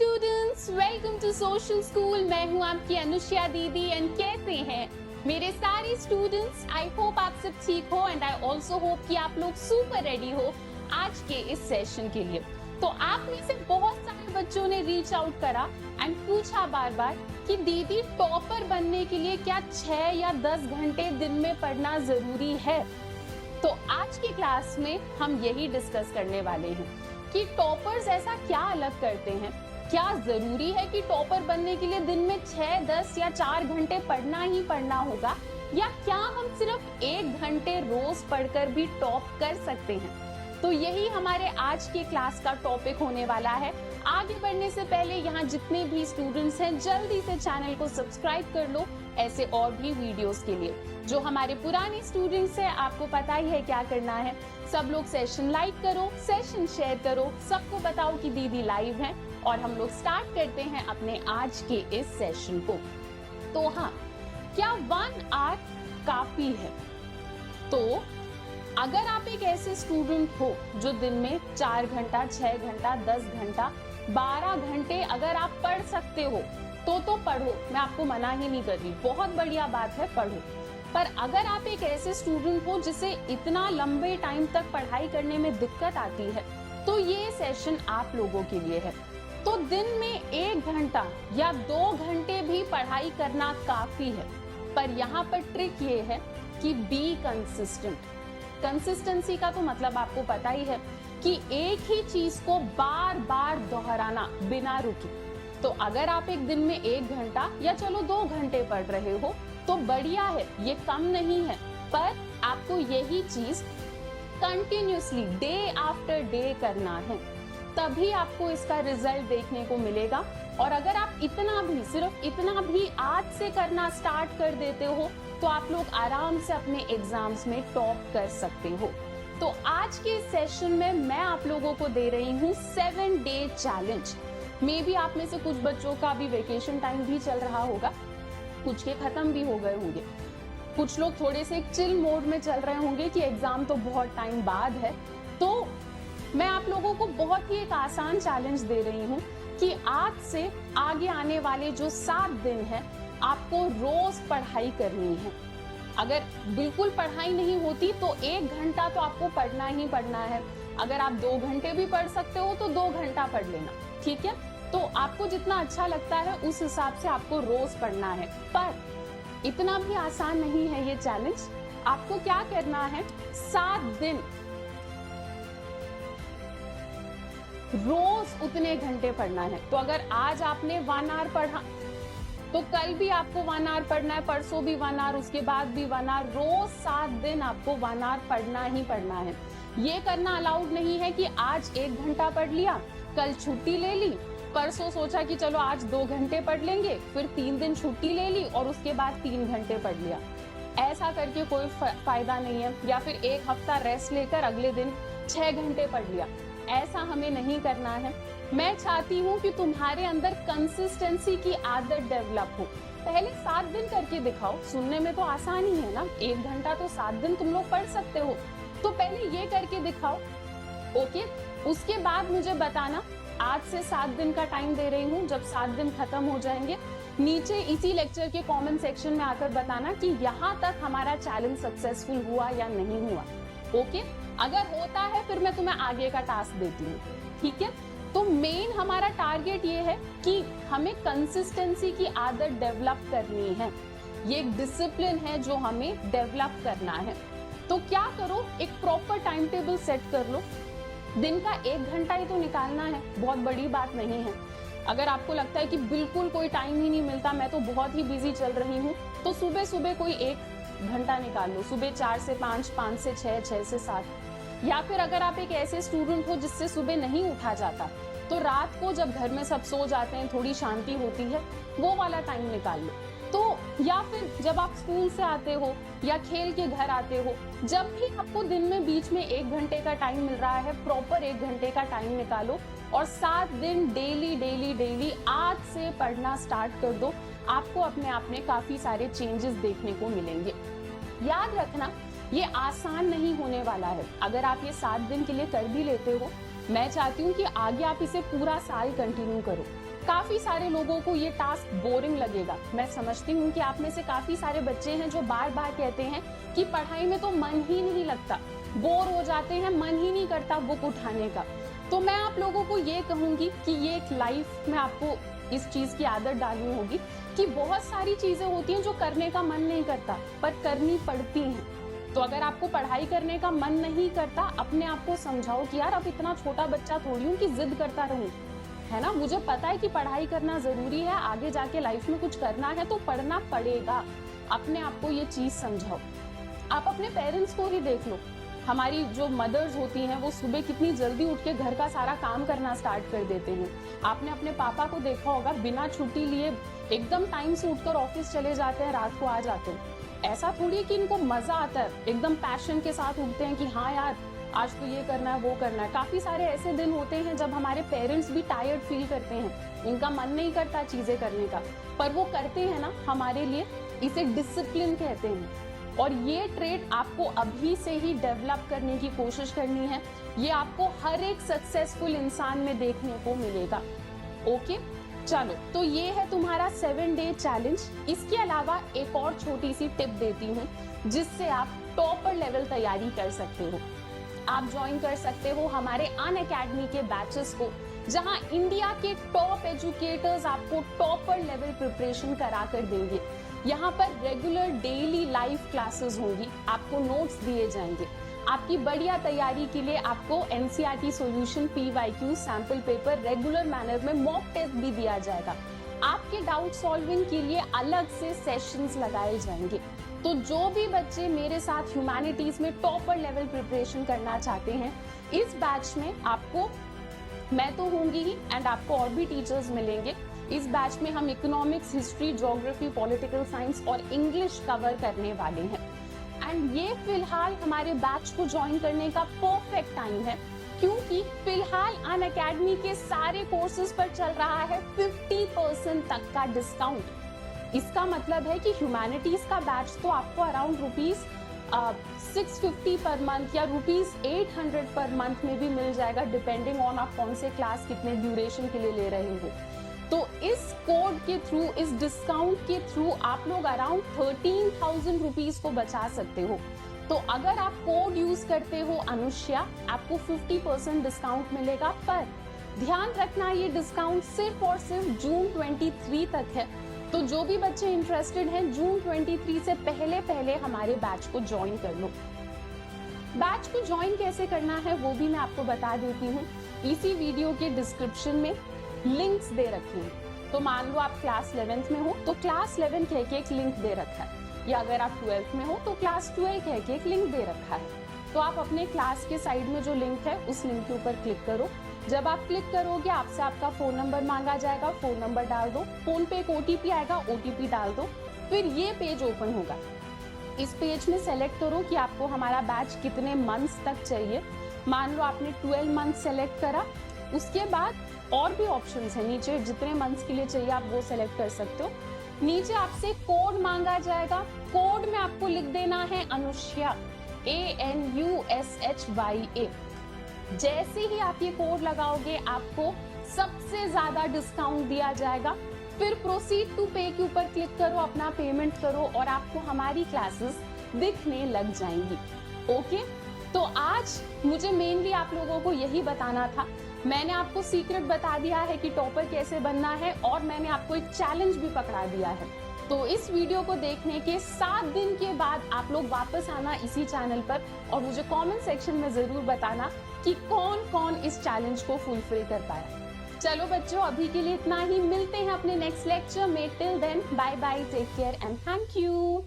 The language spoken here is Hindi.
Students, welcome to social school. मैं हूं आपकी अनुष्या दीदी एंड कैसे हैं मेरे सारे स्टूडेंट्स? आई होप आप सब ठीक हो एंड आई ऑल्सो होप कि आप लोग सुपर रेडी हो आज के इस सेशन के लिए। तो आप में से बहुत सारे बच्चों ने रीच आउट करा एंड पूछा बार बार कि दीदी टॉपर बनने के लिए क्या 6 या 10 घंटे दिन में पढ़ना जरूरी है? तो आज की क्लास में हम यही डिस्कस करने वाले हैं कि टॉपर्स ऐसा क्या अलग करते हैं। क्या जरूरी है कि टॉपर बनने के लिए दिन में 6, 10 या 4 घंटे पढ़ना ही पढ़ना होगा, या क्या हम सिर्फ 1 घंटे रोज पढ़कर भी टॉप कर सकते हैं? तो यही हमारे आज के क्लास का टॉपिक होने वाला है। आगे बढ़ने से पहले यहाँ जितने भी स्टूडेंट्स हैं जल्दी से चैनल को सब्सक्राइब कर लो ऐसे और भी वीडियोस के लिए। जो हमारे पुराने स्टूडेंट्स हैं आपको पता ही है क्या करना है। सब लोग सेशन लाइक करो, सेशन शेयर करो, सबको बताओ कि दीदी लाइव है और हम लोग स्टार्ट करते हैं अपने आज के इस सेशन को। तो हाँ, क्या 1 आवर काफी है? तो अगर आप एक ऐसे स्टूडेंट हो जो दिन में 4 घंटा, 6 घंटा, 10 घंटा, 12 घंटे अगर आप पढ़ सकते हो तो पढ़ो, मैं आपको मना ही नहीं कर रही, बहुत बढ़िया बात है, पढ़ो। पर अगर आप एक ऐसे स्टूडेंट हो जिसे इतना लंबे टाइम तक पढ़ाई करने में दिक्कत आती है तो ये सेशन आप लोगों के लिए है। तो दिन में 1 घंटा या 2 घंटे भी पढ़ाई करना काफी है, पर यहाँ पर ट्रिक ये है कि बी कंसिस्टेंट। कंसिस्टेंसी का तो मतलब आपको पता ही है कि एक ही चीज को बार बार दोहराना बिना रुके। तो अगर आप एक दिन में 1 घंटा या चलो 2 घंटे पढ़ रहे हो तो बढ़िया है, ये कम नहीं है, पर आपको यही चीज कंटिन्यूअसली डे आफ्टर डे करना है, तभी आपको इसका रिजल्ट देखने को मिलेगा। और अगर आप इतना भी, सिर्फ इतना भी आज से करना स्टार्ट कर देते हो तो आप लोग आराम से अपने एग्जाम्स में टॉप कर सकते हो। तो आज के सेशन में मैं आप लोगों को दे रही हूँ 7 डे चैलेंज। मे बी आप में से कुछ बच्चों का अभी वेकेशन टाइम भी चल रहा होगा, कुछ के खत्म भी हो गए होंगे, कुछ लोग थोड़े से चिल मोड में चल रहे होंगे कि एग्जाम तो बहुत टाइम बाद है। तो मैं आप लोगों को बहुत ही एक आसान चैलेंज दे रही हूँ कि आज से आगे आने वाले जो 7 दिन है आपको रोज पढ़ाई करनी है। अगर बिल्कुल पढ़ाई नहीं होती तो 1 घंटा तो आपको पढ़ना ही पढ़ना है। अगर आप 2 घंटे भी पढ़ सकते हो तो 2 घंटा पढ़ लेना, ठीक है? तो आपको जितना अच्छा लगता है उस हिसाब से आपको रोज पढ़ना है। पर इतना भी आसान नहीं है ये चैलेंज। आपको क्या करना है, 7 दिन रोज उतने घंटे पढ़ना है। तो अगर आज आपने 1 आवर पढ़ा तो कल भी आपको 1 आवर पढ़ना है, परसों भी 1 आवर, उसके बाद भी 1 आवर, रोज 7 दिन आपको 1 आवर पढ़ना ही पढ़ना है। ये करना अलाउड नहीं है कि आज 1 घंटा पढ़ लिया, कल छुट्टी ले ली, परसों सोचा कि चलो आज 2 घंटे पढ़ लेंगे, फिर 3 दिन छुट्टी ले ली और उसके बाद 3 घंटे पढ़ लिया। ऐसा करके कोई फायदा नहीं है। या फिर 1 हफ्ता रेस्ट लेकर अगले दिन 6 घंटे पढ़ लिया, ऐसा हमें नहीं करना है। मैं चाहती हूँ कि तुम्हारे अंदर कंसिस्टेंसी की आदत डेवलप हो। पहले 7 दिन करके दिखाओ, सुनने में तो आसान ही है ना, 1 घंटा तो 7 दिन तुम लोग पढ़ सकते हो, तो पहले ये करके दिखाओ, ओके? उसके बाद मुझे बताना। आज से 7 दिन का टाइम दे रही हूँ, जब 7 दिन खत्म हो जाएंगे नीचे इसी लेक्चर के कमेंट सेक्शन में आकर बताना कि यहाँ तक हमारा चैलेंज सक्सेसफुल हुआ या नहीं हुआ, ओके? अगर होता है फिर मैं तुम्हें आगे का टास्क देती हूँ, ठीक है? तो मेन हमारा टारगेट ये है कि हमें कंसिस्टेंसी की आदत डेवलप करनी है। ये एक डिसिप्लिन है जो हमें डेवलप करना है। तो क्या करो, एक प्रॉपर टाइम टेबल सेट कर लो। दिन का 1 घंटा ही तो निकालना है, बहुत बड़ी बात नहीं है। अगर आपको लगता है कि बिल्कुल कोई टाइम ही नहीं मिलता, मैं तो बहुत ही बिजी चल रही हूँ, तो सुबह सुबह कोई 1 घंटा निकाल लो। सुबह 4 से 5, 5 से 6, 6 से 7। या फिर अगर आप एक ऐसे स्टूडेंट हो जिससे सुबह नहीं उठा जाता, तो रात को जब घर में सब सो जाते हैं, थोड़ी शांति होती है, वो वाला टाइम निकाल लो। तो या फिर जब आप स्कूल से आते हो या खेल के घर आते हो, जब भी आपको दिन में बीच में 1 घंटे का टाइम मिल रहा है, प्रॉपर 1 घंटे का टाइम निकालो और 7 दिन डेली डेली डेली आज से पढ़ना स्टार्ट कर दो। आपको अपने आप में काफी सारे चेंजेस देखने को मिलेंगे। याद रखना, ये आसान नहीं होने वाला है। अगर आप ये 7 दिन के लिए कर भी लेते हो मैं चाहती हूँ कि आगे आप इसे पूरा साल कंटिन्यू करो। काफी सारे लोगों को ये टास्क बोरिंग लगेगा। मैं समझती हूँ कि आप में से काफी सारे बच्चे हैं जो बार बार कहते हैं कि पढ़ाई में तो मन ही नहीं लगता, बोर हो जाते हैं, मन ही नहीं करता बुक उठाने का। तो मैं आप लोगों को ये कहूंगी कि ये एक लाइफ में आपको इस चीज की आदत डालनी होगी कि बहुत सारी चीजें होती हैं जो करने का मन नहीं करता पर करनी पड़ती हैं। तो अगर आपको पढ़ाई करने का मन नहीं करता, अपने आप को समझाओ कि यार अब इतना छोटा बच्चा थोड़ी हूँ कि जिद करता रहूं, है ना। मुझे पता है कि पढ़ाई करना जरूरी है, आगे जाके लाइफ में कुछ करना है तो पढ़ना पड़ेगा। अपने आप को ये चीज समझाओ। आप अपने पेरेंट्स को ही देख लो, हमारी जो मदर्स होती हैं वो सुबह कितनी जल्दी उठ के घर का सारा काम करना स्टार्ट कर देते हैं। आपने अपने पापा को देखा होगा, बिना छुट्टी लिए एकदम टाइम से उठकर ऑफिस चले जाते हैं, रात को आ जाते हैं। ऐसा थोड़ी है कि इनको मजा आता है, एकदम पैशन के साथ उठते हैं कि हाँ यार आज तो ये करना है वो करना है। काफी सारे ऐसे दिन होते हैं जब हमारे पेरेंट्स भी टायर्ड फील करते हैं, इनका मन नहीं करता चीजें करने का, पर वो करते हैं ना हमारे लिए। इसे डिसिप्लिन कहते हैं और ये ट्रेड आपको अभी से ही डेवलप करने की कोशिश करनी है। ये आपको हर एक सक्सेसफुल इंसान में देखने को मिलेगा। ओके, चलो तो ये है तुम्हारा 7 डे चैलेंज। इसके अलावा एक और छोटी सी टिप देती हूँ जिससे आप टॉपर लेवल तैयारी कर सकते हो। आप ज्वाइन कर सकते हो हमारे अनअकैडमी के बैचेस को, जहां इंडिया के टॉप एजुकेटर्स आपको टॉपर लेवल प्रिपरेशन करा कर देंगे। यहाँ पर रेगुलर डेली लाइव क्लासेस होंगी, आपको नोट्स दिए जाएंगे। आपकी बढ़िया तैयारी के लिए आपको NCERT solution, PYQ, sample paper regular manner में मॉक टेस्ट भी दिया जाएगा। आपके डाउट सॉल्विंग के लिए अलग से सेशंस लगाए जाएंगे। तो जो भी बच्चे मेरे साथ ह्यूमैनिटीज में टॉपर लेवल प्रिपरेशन करना चाहते हैं, इस बैच में आपको मैं तो होंगी ही एंड आपको और भी टीचर्स मिलेंगे। इस बैच में हम economics, history, geography, political science और इंग्लिश कवर करने वाले हैं। एंड ये फिलहाल हमारे बैच को ज्वाइन करने का परफेक्ट टाइम है, क्योंकि फिलहाल अनअकैडमी के सारे कोर्सेज पर चल रहा है 50% तक का डिस्काउंट। इसका मतलब है कि ह्यूमैनिटीज का बैच तो आपको अराउंड ₹650 पर मंथ या ₹800 पर मंथ में भी मिल जाएगा, डिपेंडिंग ऑन आप कौन से क्लास कितने ड्यूरेशन के लिए ले रहे हो। तो इस कोड के थ्रू, इस डिस्काउंट के थ्रू आप लोग अराउंड 13,000 रुपीज को बचा सकते हो। तो अगर आप कोड यूज करते हो अनुष्या, आपको 50% डिस्काउंट मिलेगा। पर ध्यान रखना, ये डिस्काउंट सिर्फ और सिर्फ जून 23 तक है। तो जो भी बच्चे इंटरेस्टेड हैं, जून 23 से पहले पहले हमारे बैच को ज्वाइन कर लो। बैच को ज्वाइन कैसे करना है वो भी मैं आपको बता देती हूँ। इसी वीडियो के डिस्क्रिप्शन में लिंक्स दे रखे हैं। तो मान लो आप क्लास 11th में हो तो क्लास 11 कह के एक लिंक दे रखा है, या अगर आप 12th में हो तो क्लास 12 कह के एक लिंक दे रखा है। तो आप अपने क्लास के साइड में जो लिंक है उस लिंक के ऊपर क्लिक करो। जब आप क्लिक करोगे आपसे आपका फोन नंबर मांगा जाएगा, फोन नंबर डाल दो। फोन पे एक ओटीपी आएगा, ओटीपी डाल दो। फिर ये पेज ओपन होगा। इस पेज में सेलेक्ट करो कि आपको हमारा बैच कितने मंथ्स तक चाहिए। मान लो आपने 12 मंथ सेलेक्ट करा, उसके बाद और भी ऑप्शंस है नीचे, जितने मंथ्स के लिए चाहिए आप वो सेलेक्ट कर सकते हो। नीचे आपसे कोड मांगा जाएगा। कोड में आपको लिख देना है अनुष्या, ANUSHYA। जैसे ही आप ये कोड लगाओगे आपको सबसे ज्यादा डिस्काउंट दिया जाएगा। फिर प्रोसीड टू पे के ऊपर क्लिक करो, अपना पेमेंट करो और आपको हमारी क्लासेस दिखने लग जाएंगी। ओके, तो आज मुझे मेनली आप लोगों को यही बताना था। मैंने आपको सीक्रेट बता दिया है कि टॉपर कैसे बनना है और मैंने आपको एक चैलेंज भी पकड़ा दिया है। तो इस वीडियो को देखने के 7 दिन के बाद आप लोग वापस आना इसी चैनल पर और मुझे कमेंट सेक्शन में जरूर बताना कि कौन कौन इस चैलेंज को फुलफिल कर पाया। चलो बच्चों, अभी के लिए इतना ही। मिलते हैं अपने नेक्स्ट लेक्चर में। Till then, bye bye, take care and thank you.